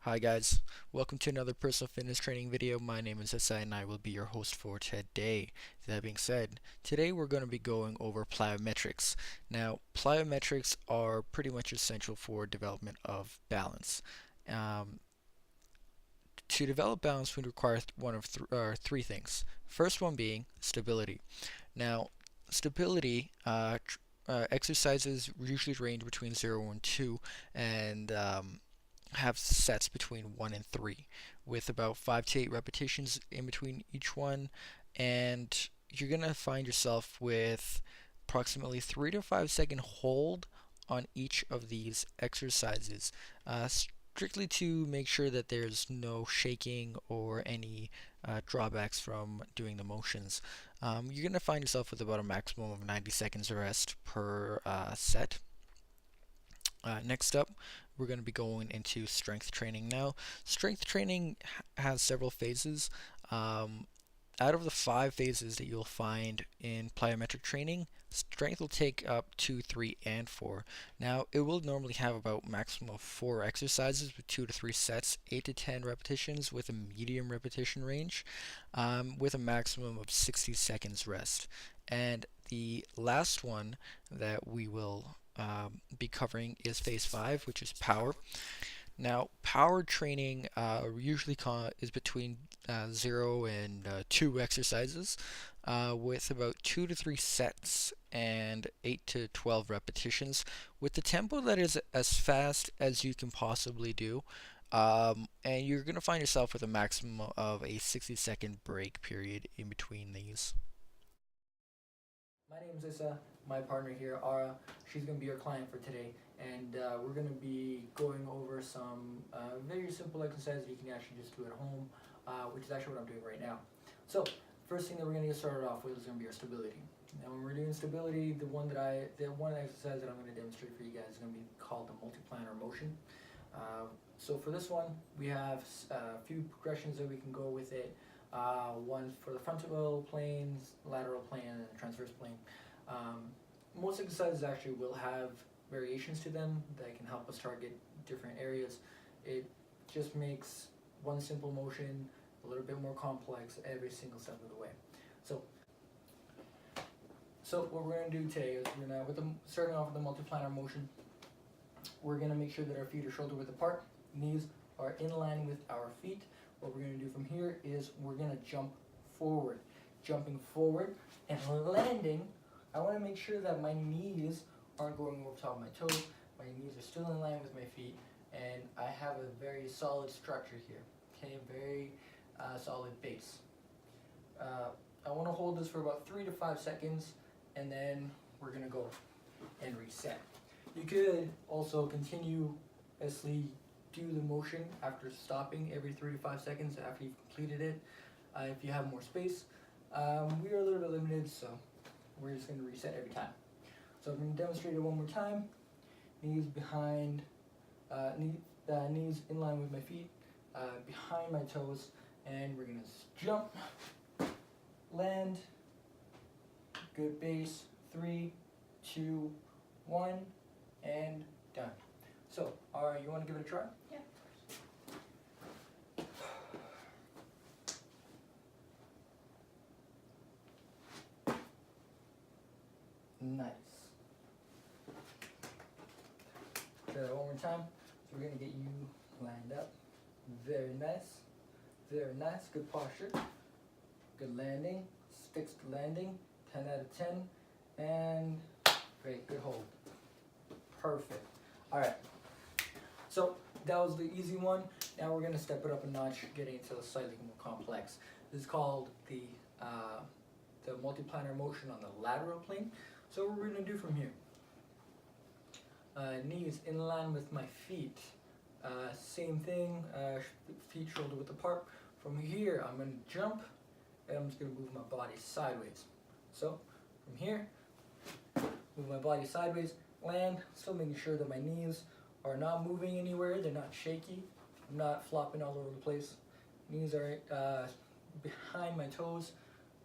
Hi guys, welcome to another personal fitness training video. My name is Issa and I will be your host for today. That being said, today we're going to be going over plyometrics. Now, plyometrics are pretty much essential for development of balance. Um, to develop balance, we require one of three things. First one being stability. Now, stability exercises usually range between 0 and 2 and have sets between 1 and 3 with about 5 to 8 repetitions in between each one, and you're going to find yourself with approximately 3 to 5 second hold on each of these exercises, strictly to make sure that there's no shaking or any drawbacks from doing the motions. You're going to find yourself with about a maximum of 90 seconds rest per set. Next up, we're going to be going into strength training now. Strength training has several phases. Out of the 5 phases that you'll find in plyometric training, strength will take up 2, 3, and 4. Now, it will normally have about maximum of 4 exercises with 2 to 3 sets, 8 to 10 repetitions with a medium repetition range, with a maximum of 60 seconds rest. And the last one that we will be covering is phase 5, which is power. Now, power training usually is between 0 and 2 exercises with about 2 to 3 sets and 8 to 12 repetitions with the tempo that is as fast as you can possibly do. And you're going to find yourself with a maximum of a 60-second break period in between these. My name is Issa. My partner here, Ara, she's going to be your client for today, and we're going to be going over some very simple exercises you can actually just do at home, which is actually what I'm doing right now. So, first thing that we're going to get started off with is going to be our stability. Now, when we're doing stability, the one exercise that I'm going to demonstrate for you guys is going to be called the multi-planar motion. So for this one, we have a few progressions that we can go with it. One for the frontal planes, lateral plane, and the transverse plane. Most exercises actually will have variations to them that can help us target different areas. It just makes one simple motion a little bit more complex every single step of the way. So what we're going to do today is we're going to, starting off with the multiplanar motion, we're going to make sure that our feet are shoulder width apart, knees are in line with our feet. What we're going to do from here is we're going to jump forward. Jumping forward and landing, I want to make sure that my knees aren't going over top of my toes. My knees are still in line with my feet, and I have a very solid structure here. Okay, very solid base. I want to hold this for about 3 to 5 seconds, and then we're going to go and reset. You could also continuously do the motion after stopping every 3 to 5 seconds after you've completed it, if you have more space. We are a little bit limited, so we're just going to reset every time. So I'm going to demonstrate it one more time. Knees behind, knees in line with my feet, behind my toes, and we're going to jump, land, good base, 3, 2, 1, and done. So, you want to give it a try? Yeah. Nice. Try that one more time. So we're going to get you lined up. Very nice. Very nice. Good posture. Good landing. Fixed landing. 10 out of 10. And great. Good hold. Perfect. Alright. So that was the easy one. Now we're going to step it up a notch, getting into the slightly more complex. This is called the multiplanar motion on the lateral plane. So what we're going to do from here, knees in line with my feet, same thing, feet shoulder width apart. From here I'm going to jump, and I'm just going to move my body sideways. So from here, move my body sideways, land, still making sure that my knees are not moving anywhere, they're not shaky, I'm not flopping all over the place. Knees are behind my toes,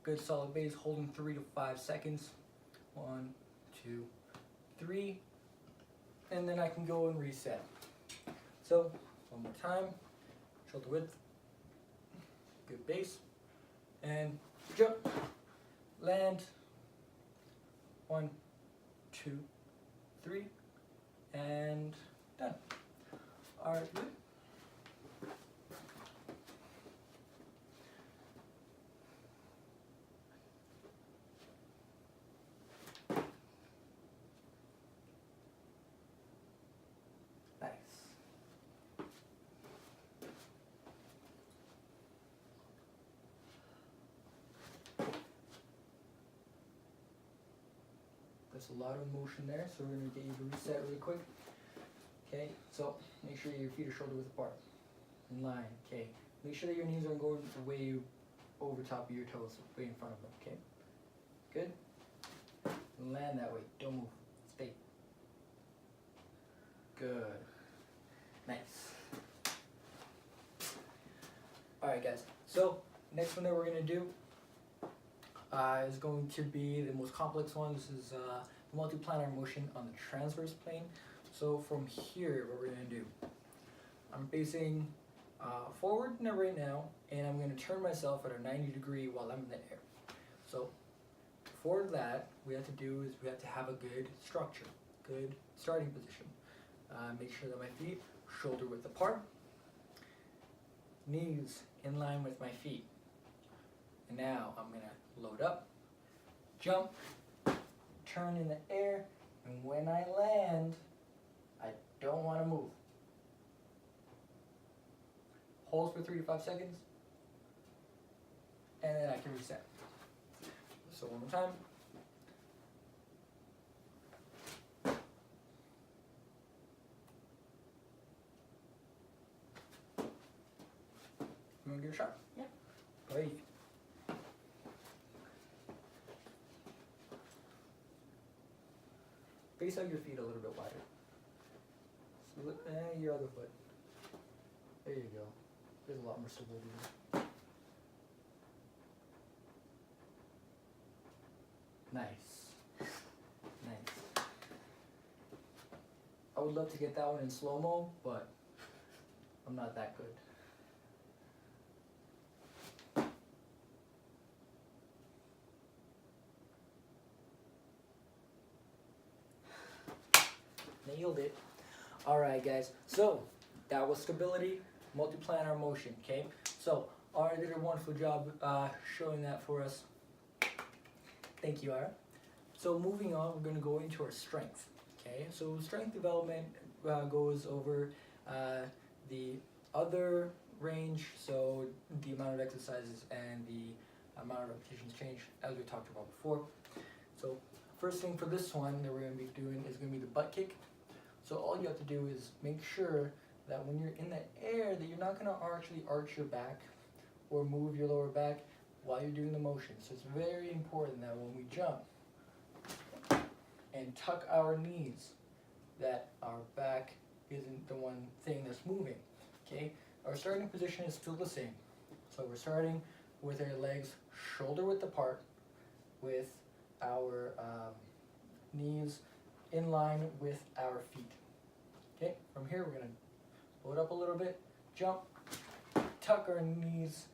good solid base, holding 3 to 5 seconds. 1, 2, 3, and then I can go and reset. So, one more time. shoulder width, good base, and jump, land, 1, 2, 3, and done. Alright, good. Nice. That's a lot of motion there, so we're going to get you to reset really quick. Okay, so make sure your feet are shoulder width apart. In line, okay. Make sure that your knees aren't going way over top of your toes, way in front of them, okay? Good? Land that way, don't move, stay. Good. Nice. Alright guys, so next one that we're going to do is going to be the most complex one. This is the multiplanar motion on the transverse plane. So from here, what we're going to do, I'm facing forward right now, and I'm going to turn myself at a 90-degree while I'm in the air. So for that, we have to do is we have to have a good structure, good starting position. Make sure that my feet shoulder width apart, knees in line with my feet. And now I'm going to load up, jump, turn in the air, and when I land, I don't want to move. Hold for 3 to 5 seconds, and then I can reset. So one more time. You want to give it a shot? Yeah. Great. Face out your feet a little bit wider. So, your other foot. There you go. There's a lot more stability there. Nice. Nice. I would love to get that one in slow-mo, but I'm not that good. Nailed it. Alright guys, so that was stability, multiplanar motion, okay? So Ara did a wonderful job showing that for us. Thank you, Ara. So moving on, we're going to go into our strength, okay? So strength development goes over the other range, so the amount of exercises and the amount of repetitions change, as we talked about before. So first thing for this one that we're going to be doing is going to be the butt kick. So all you have to do is make sure that when you're in the air that you're not going to actually arch your back or move your lower back while you're doing the motion. So it's very important that when we jump and tuck our knees, that our back isn't the one thing that's moving, okay? Our starting position is still the same. So we're starting with our legs shoulder width apart with our knees in line with our feet. Okay, from here we're going to load up a little bit, jump, tuck our knees,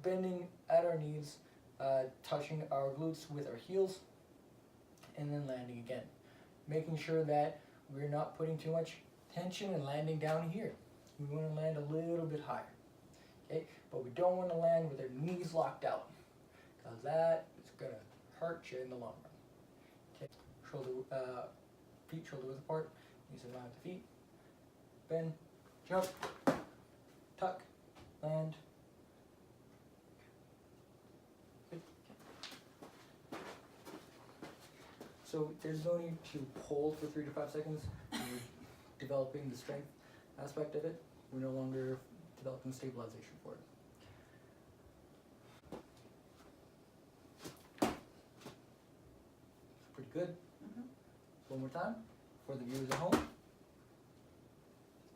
bending at our knees, touching our glutes with our heels, and then landing again. Making sure that we're not putting too much tension and landing down here. We want to land a little bit higher. Okay, but we don't want to land with our knees locked out, because that is going to hurt you in the long run. Okay, feet shoulder width apart, knees in line with the feet, bend, jump, tuck, land. Good. So there's no need to hold for 3 to 5 seconds. We're developing the strength aspect of it. We're no longer developing stabilization for it. Pretty good. Mm-hmm. One more time for the viewers at home.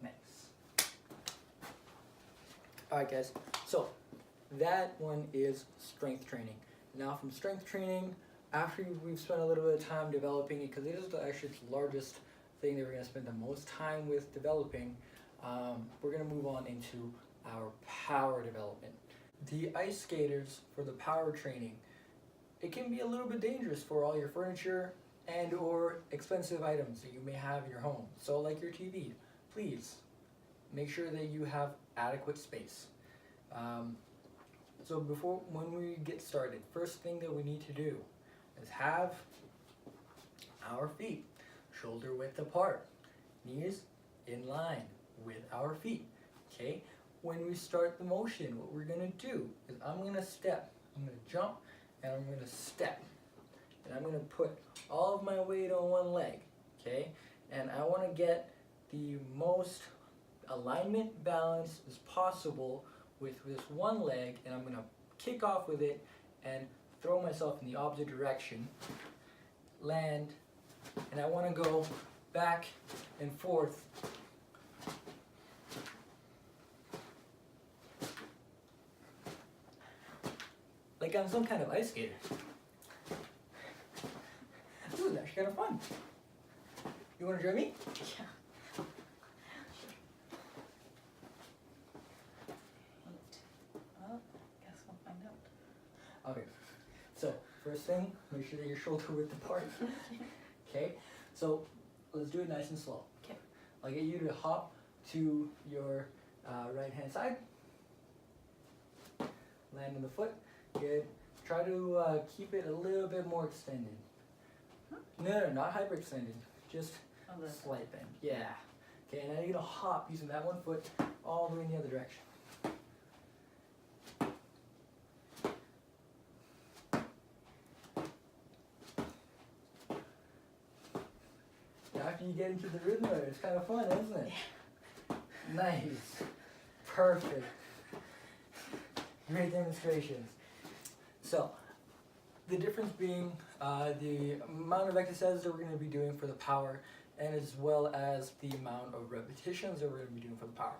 Nice. Alright guys, so that one is strength training. Now from strength training, after we've spent a little bit of time developing it, because it is actually the largest thing that we're going to spend the most time with developing, we're going to move on into our power development. The ice skaters for the power training, it can be a little bit dangerous for all your furniture and or expensive items that you may have in your home. So like your TV, please make sure that you have adequate space. So when we get started, first thing that we need to do is have our feet shoulder width apart, knees in line with our feet. Okay, when we start the motion, what we're gonna do is I'm gonna step, I'm gonna jump, and I'm gonna step. And I'm gonna put all of my weight on one leg, okay? And I wanna get the most alignment balance as possible with this one leg, and I'm gonna kick off with it and throw myself in the opposite direction, land, and I wanna go back and forth like I'm some kind of ice skater. Ooh, it's actually kind of fun. You want to join me? Yeah. Well, guess we'll find out. Okay. So, first thing, make sure that your shoulder width apart. Okay. So, let's do it nice and slow. Okay. I'll get you to hop to your right hand side. Land on the foot. Good. Try to keep it a little bit more extended. No, not hyperextended. Just slight bend. Yeah. Okay, now you're gonna hop using that one foot all the way in the other direction. Now after you get into the rhythm of it, it's kind of fun, isn't it? Nice. Perfect. Great demonstrations. So, the difference being the amount of exercises that we're going to be doing for the power, and as well as the amount of repetitions that we're going to be doing for the power.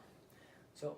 So